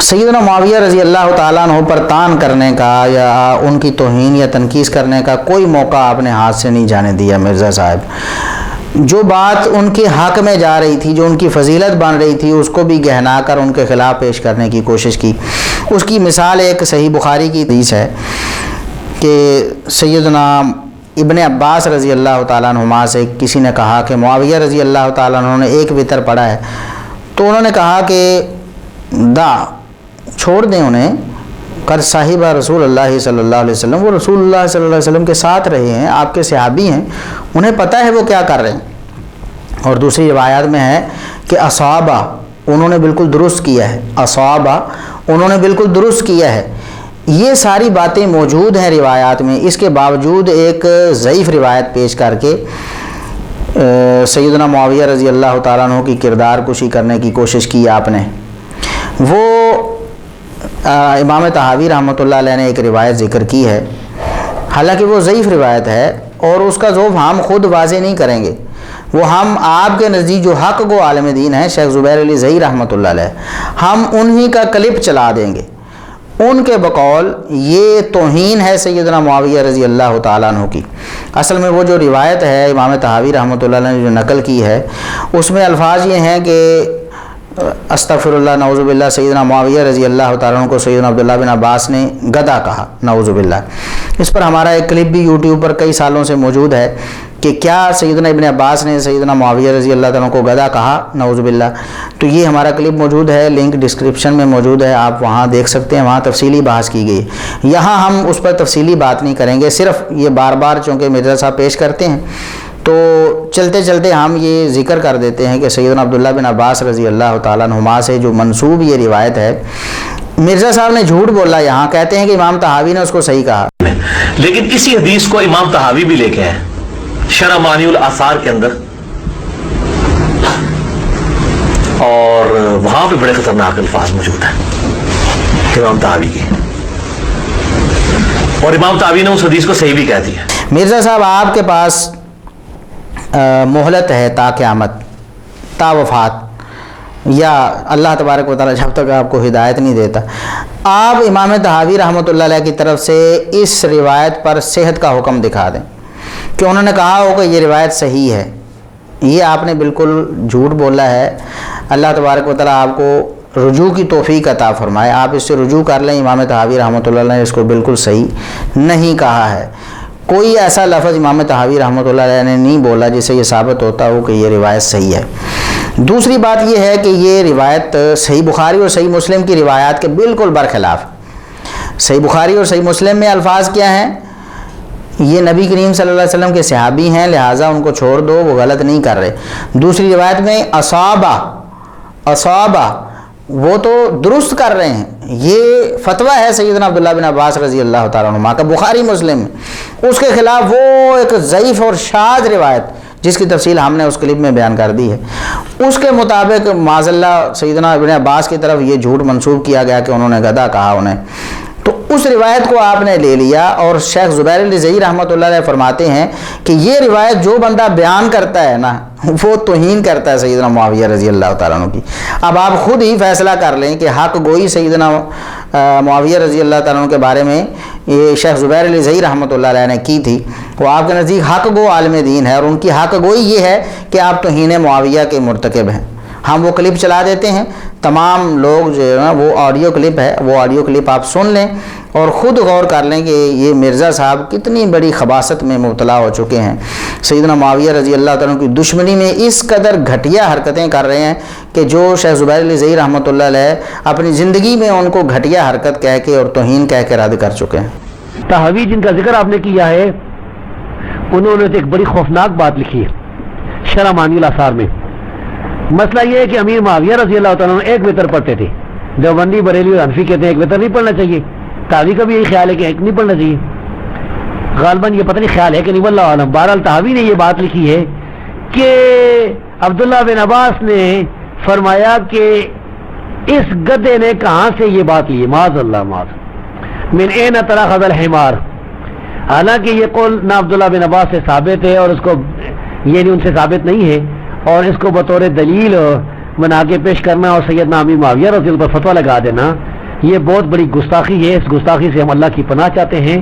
سیدنا معاویہ رضی اللہ تعالیٰ عنہ پر تان کرنے کا یا ان کی توہین یا تنقید کرنے کا کوئی موقع آپ نے ہاتھ سے نہیں جانے دیا مرزا صاحب۔ جو بات ان کے حق میں جا رہی تھی، جو ان کی فضیلت بن رہی تھی، اس کو بھی گہنا کر ان کے خلاف پیش کرنے کی کوشش کی۔ اس کی مثال ایک صحیح بخاری کی حدیث ہے کہ سیدنا ابن عباس رضی اللہ تعالیٰ عنہما سے کسی نے کہا کہ معاویہ رضی اللہ تعالیٰ عنہ نے ایک وتر پڑھا ہے، تو انہوں نے کہا کہ چھوڑ دیں انہیں، کر صاحبہ رسول اللہ صلی اللہ علیہ وسلم، وہ رسول اللہ صلی اللہ علیہ وسلم کے ساتھ رہے ہیں، آپ کے صحابی ہیں، انہیں پتہ ہے وہ کیا کر رہے ہیں۔ اور دوسری روایات میں ہے کہ اصابہ، انہوں نے بالکل درست کیا ہے، اصابہ، انہوں نے بالکل درست کیا ہے۔ یہ ساری باتیں موجود ہیں روایات میں، اس کے باوجود ایک ضعیف روایت پیش کر کے سیدنا معاویہ رضی اللہ تعالیٰ عنہ کی کردار کشی کرنے کی کوشش کی آپ نے۔ وہ امام طحاوی رحمۃ اللہ علیہ نے ایک روایت ذکر کی ہے، حالانکہ وہ ضعیف روایت ہے اور اس کا ذوف ہم خود واضح نہیں کریں گے، وہ ہم آپ کے نزدیک جو حق گو عالم دین ہیں شیخ زبیر علی زئی رحمۃ اللہ علیہ، ہم انہی کا کلپ چلا دیں گے۔ ان کے بقول یہ توہین ہے سیدنا معاویہ رضی اللہ تعالیٰ عنہ کی۔ اصل میں وہ جو روایت ہے امام طحاوی رحمۃ اللہ علیہ نے جو نقل کی ہے، اس میں الفاظ یہ ہیں کہ استغفر اللہ نعوذ باللہ، سیدنا معاویہ رضی اللہ تعالیٰ عنہ کو سیدنا عبداللہ بن عباس نے گدھا کہا، نعوذ باللہ۔ اس پر ہمارا ایک کلپ بھی یوٹیوب پر کئی سالوں سے موجود ہے کہ کیا سیدنا ابن عباس نے سیدنا معاویہ رضی اللہ تعالیٰ عنہ کو گدھا کہا، نعوذ باللہ۔ تو یہ ہمارا کلپ موجود ہے، لنک ڈسکرپشن میں موجود ہے، آپ وہاں دیکھ سکتے ہیں، وہاں تفصیلی بحث کی گئی۔ یہاں ہم اس پر تفصیلی بات نہیں کریں گے، صرف یہ بار بار چونکہ مرزا صاحب پیش کرتے ہیں تو چلتے چلتے ہم یہ ذکر کر دیتے ہیں کہ سیدنا عبداللہ بن عباس رضی اللہ تعالیٰ عنہما سے جو منسوب یہ روایت ہے، مرزا صاحب نے جھوٹ بولا، یہاں کہتے ہیں کہ امام طحاوی نے اس کو صحیح کہا، لیکن اسی حدیث کو امام طحاوی بھی لے کے ہیں شرح معنی الاثار کے اندر، اور وہاں پہ بڑے خطرناک الفاظ موجود ہیں امام طحاوی کی، اور امام طحاوی نے اس حدیث کو صحیح بھی کہہ دیا۔ مرزا صاحب آپ کے پاس مہلت ہے تا قیامت، تا وفات، یا اللہ تبارک و تعالیٰ جب تک آپ کو ہدایت نہیں دیتا، آپ امام طحاوی رحمۃ اللہ علیہ کی طرف سے اس روایت پر صحت کا حکم دکھا دیں کہ انہوں نے کہا ہو کہ یہ روایت صحیح ہے۔ یہ آپ نے بالکل جھوٹ بولا ہے، اللہ تبارک و تعالیٰ آپ کو رجوع کی توفیق عطا فرمائے، آپ اس سے رجوع کر لیں۔ امام طحاوی رحمۃ اللہ علیہ نے اس کو بالکل صحیح نہیں کہا ہے، کوئی ایسا لفظ امام طحاوی رحمۃ اللہ علیہ نے نہیں بولا جس سے یہ ثابت ہوتا ہو کہ یہ روایت صحیح ہے۔ دوسری بات یہ ہے کہ یہ روایت صحیح بخاری اور صحیح مسلم کی روایات کے بالکل برخلاف۔ صحیح بخاری اور صحیح مسلم میں الفاظ کیا ہیں؟ یہ نبی کریم صلی اللہ علیہ وسلم کے صحابی ہیں، لہٰذا ان کو چھوڑ دو، وہ غلط نہیں کر رہے۔ دوسری روایت میں اصابہ وہ تو درست کر رہے ہیں، یہ فتویٰ ہے سیدنا عبداللہ بن عباس رضی اللہ تعالیٰ عنہ کا بخاری مسلم میں، اس کے خلاف وہ ایک ضعیف اور شاذ روایت جس کی تفصیل ہم نے اس کلپ میں بیان کر دی ہے، اس کے مطابق معاذ اللہ سیدنا ابن عباس کی طرف یہ جھوٹ منسوب کیا گیا کہ انہوں نے گدھا کہا انہیں، تو اس روایت کو آپ نے لے لیا۔ اور شیخ زبیر علی زئی رحمۃ اللہ علیہ فرماتے ہیں کہ یہ روایت جو بندہ بیان کرتا ہے نا وہ توہین کرتا ہے سیدنا معاویہ رضی اللہ تعالیٰ عنہ کی۔ اب آپ خود ہی فیصلہ کر لیں کہ حق گوئی سیدنا معاویہ رضی اللہ تعالیٰ عنہ کے بارے میں یہ شیخ زبیر علی زئی رحمۃ اللہ علیہ نے کی تھی، وہ آپ کے نزدیک حق گو عالم دین ہے، اور ان کی حق گوئی یہ ہے کہ آپ توہین معاویہ کے مرتکب ہیں۔ ہم وہ کلپ چلا دیتے ہیں، تمام لوگ جو ہے نا وہ آڈیو کلپ ہے، وہ آڈیو کلپ آپ سن لیں اور خود غور کر لیں کہ یہ مرزا صاحب کتنی بڑی خباثت میں مبتلا ہو چکے ہیں، سیدنا معاویہ رضی اللہ تعالیٰ کی دشمنی میں اس قدر گھٹیا حرکتیں کر رہے ہیں کہ جو شیخ زبیر علی زئی رحمۃ اللہ علیہ اپنی زندگی میں ان کو گھٹیا حرکت کہہ کے اور توہین کہہ کے رد کر چکے ہیں۔ طحاوی جن کا ذکر آپ نے کیا ہے، انہوں نے ایک بڑی خوفناک بات لکھی ہے شرح معنی الاثار میں۔ مسئلہ یہ ہے کہ امیر معاویہ رضی اللہ تعالیٰ عنہ ایک وتر پڑھتے تھے، دیوبندی بریلوی اور حنفی کہتے ہیں ایک وتر نہیں پڑھنا چاہیے، طحاوی کا بھی یہی خیال ہے کہ ایک نہیں پڑھنا چاہیے، غالباً یہ پتہ نہیں خیال ہے کہ نہیں، واللہ عالم۔ بہرحال طحاوی نے یہ بات لکھی ہے کہ عبداللہ بن عباس نے فرمایا کہ اس گدھے نے کہاں سے یہ بات لی ہے، معاذ اللہ معاذ، من این تراخذ الحمار۔ حالانکہ یہ قول نہ عبداللہ بن عباس سے ثابت ہے اور اس کو یہ نہیں ان سے ثابت نہیں ہے، اور اس کو بطور دلیل بنا کے پیش کرنا اور سیدنا امیر معاویہ رضی اللہ پر فتویٰ لگا دینا یہ بہت بڑی گستاخی ہے، اس گستاخی سے ہم اللہ کی پناہ چاہتے ہیں.